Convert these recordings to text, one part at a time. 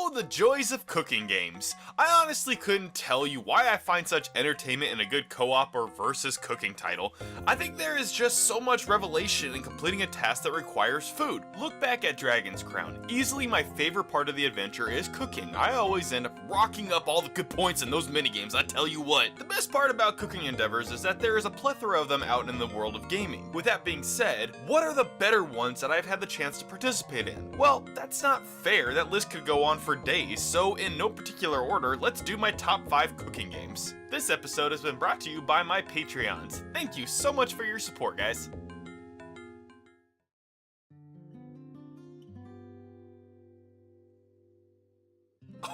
Oh, the joys of cooking games. I honestly couldn't tell you why I find such entertainment in a good co-op or versus cooking title. I think there is just so much revelation in completing a task that requires food. Look back at Dragon's Crown. Easily my favorite part of the adventure is cooking. I always end up rocking up all the good points in those minigames, I tell you what. The best part about cooking endeavors is that there is a plethora of them out in the world of gaming. With that being said, what are the better ones that I've had the chance to participate in? Well, that's not fair. That list could go on for days, so in no particular order, let's do my top 5 cooking games. This episode has been brought to you by my Patreons. Thank you so much for your support, guys.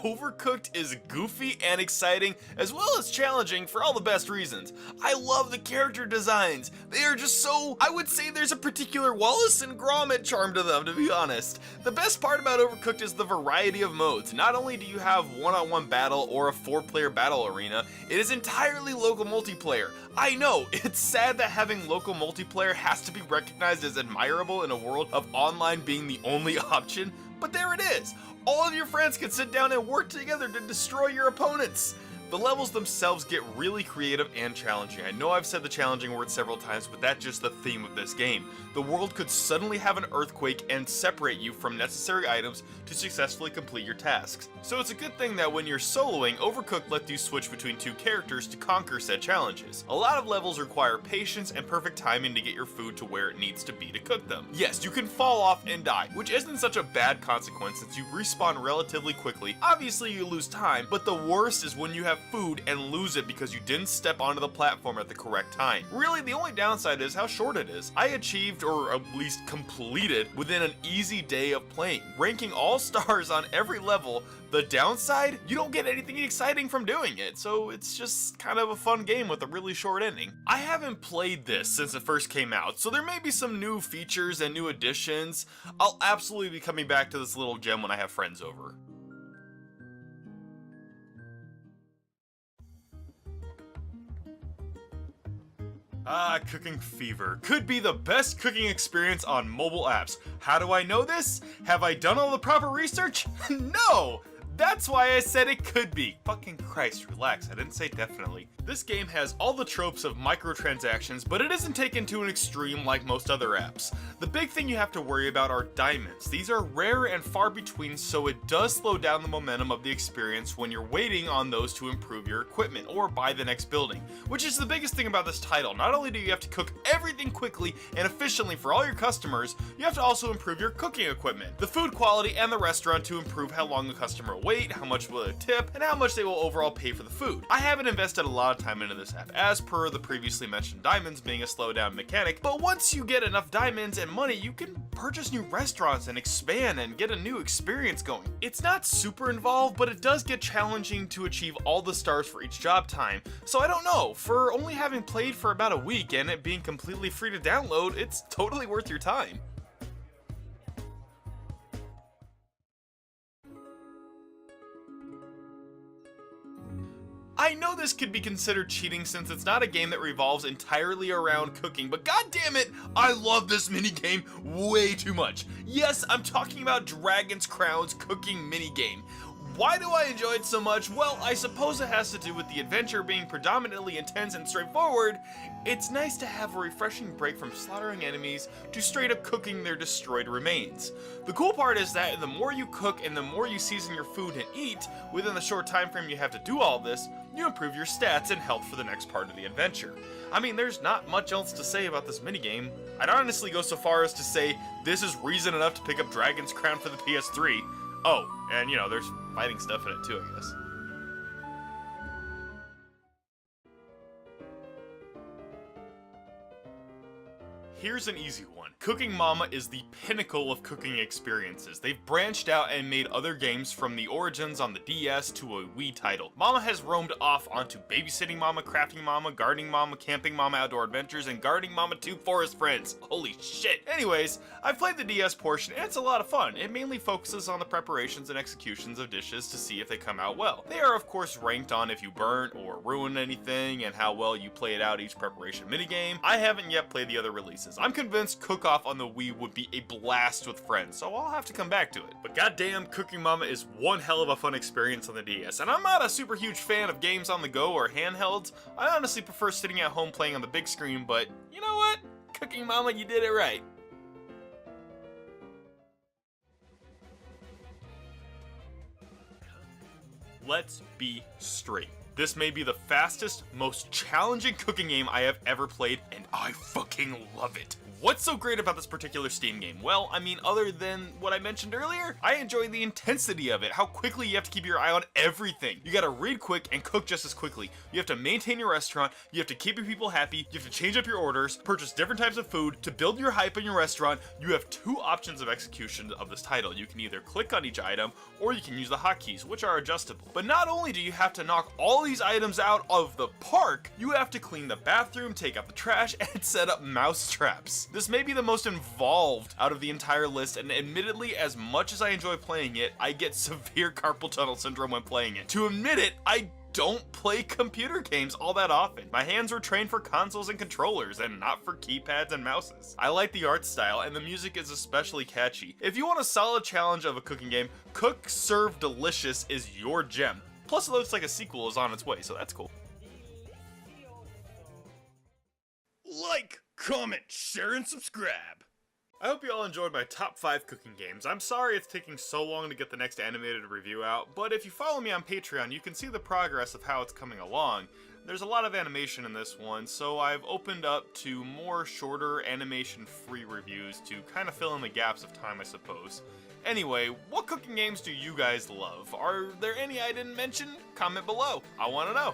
Overcooked is goofy and exciting, as well as challenging for all the best reasons. I love the character designs. They are just so, I would say there's a particular Wallace and Gromit charm to them, to be honest. The best part about Overcooked is the variety of modes. Not only do you have one-on-one battle or a 4-player battle arena, it is entirely local multiplayer. I know, it's sad that having local multiplayer has to be recognized as admirable in a world of online being the only option, but there it is. All of your friends can sit down and work together to destroy your opponents. The levels themselves get really creative and challenging. I know I've said the challenging word several times, but that's just the theme of this game. The world could suddenly have an earthquake and separate you from necessary items to successfully complete your tasks. So it's a good thing that when you're soloing, Overcooked lets you switch between 2 characters to conquer said challenges. A lot of levels require patience and perfect timing to get your food to where it needs to be to cook them. Yes, you can fall off and die, which isn't such a bad consequence since you respawn relatively quickly. Obviously you lose time, but the worst is when you have food and lose it because you didn't step onto the platform at the correct time. Really, the only downside is how short it is. I achieved, or at least completed, within an easy day of playing, ranking all stars on every level. The downside? You don't get anything exciting from doing it, so it's just kind of a fun game with a really short ending. I haven't played this since it first came out, so there may be some new features and new additions. I'll absolutely be coming back to this little gem when I have friends over. Cooking Fever. Could be the best cooking experience on mobile apps. How do I know this? Have I done all the proper research? No! That's why I said it could be. Fucking Christ, relax, I didn't say definitely. This game has all the tropes of microtransactions, but it isn't taken to an extreme like most other apps. The big thing you have to worry about are diamonds. These are rare and far between, so it does slow down the momentum of the experience when you're waiting on those to improve your equipment or buy the next building, which is the biggest thing about this title. Not only do you have to cook everything quickly and efficiently for all your customers, you have to also improve your cooking equipment, the food quality, and the restaurant to improve how long the customer will wait, how much will it tip, and how much they will overall pay for the food. I haven't invested a lot of time into this app, as per the previously mentioned diamonds being a slowdown mechanic, but once you get enough diamonds and money, you can purchase new restaurants and expand and get a new experience going. It's not super involved, but it does get challenging to achieve all the stars for each job time, so I don't know, for only having played for about a week and it being completely free to download, it's totally worth your time. I know this could be considered cheating since it's not a game that revolves entirely around cooking, but god damn it, I love this minigame way too much. Yes, I'm talking about Dragon's Crown's cooking minigame. Why do I enjoy it so much? Well, I suppose it has to do with the adventure being predominantly intense and straightforward. It's nice to have a refreshing break from slaughtering enemies to straight up cooking their destroyed remains. The cool part is that the more you cook and the more you season your food and eat, within the short time frame you have to do all this, you improve your stats and health for the next part of the adventure. I mean, there's not much else to say about this minigame. I'd honestly go so far as to say this is reason enough to pick up Dragon's Crown for the PS3. Oh, and you know, there's fighting stuff in it too, I guess. Here's an easy one. Cooking Mama is the pinnacle of cooking experiences. They've branched out and made other games from the origins on the DS to a Wii title. Mama has roamed off onto Babysitting Mama, Crafting Mama, Gardening Mama, Camping Mama Outdoor Adventures, and Gardening Mama 2 Forest Friends. Holy shit. Anyways, I've played the DS portion and it's a lot of fun. It mainly focuses on the preparations and executions of dishes to see if they come out well. They are of course ranked on if you burnt or ruined anything and how well you played out each preparation minigame. I haven't yet played the other releases. was. I'm convinced Cook Off on the Wii would be a blast with friends, so I'll have to come back to it. But goddamn, Cooking Mama is one hell of a fun experience on the DS, and I'm not a super huge fan of games on the go or handhelds. I honestly prefer sitting at home playing on the big screen, but you know what? Cooking Mama, you did it right. Let's be straight. This may be the fastest, most challenging cooking game I have ever played, and I fucking love it. What's so great about this particular Steam game? Well, I mean, other than what I mentioned earlier, I enjoy the intensity of it, how quickly you have to keep your eye on everything. You gotta read quick and cook just as quickly. You have to maintain your restaurant, you have to keep your people happy, you have to change up your orders, purchase different types of food. To build your hype in your restaurant, you have two options of execution of this title. You can either click on each item, or you can use the hotkeys, which are adjustable. But not only do you have to knock all these items out of the park, you have to clean the bathroom, take out the trash, and set up mouse traps. This may be the most involved out of the entire list, and admittedly, as much as I enjoy playing it, I get severe carpal tunnel syndrome when playing it. To admit it, I don't play computer games all that often. My hands were trained for consoles and controllers, and not for keypads and mouses. I like the art style, and the music is especially catchy. If you want a solid challenge of a cooking game, Cook Serve Delicious is your gem. Plus, it looks like a sequel is on its way, so that's cool. Like, comment, share, and subscribe. I hope you all enjoyed my top 5 cooking games. I'm sorry it's taking so long to get the next animated review out, but if you follow me on Patreon, you can see the progress of how it's coming along. There's a lot of animation in this one, so I've opened up to more shorter animation-free reviews to kind of fill in the gaps of time, I suppose. Anyway, what cooking games do you guys love? Are there any I didn't mention? Comment below. I want to know.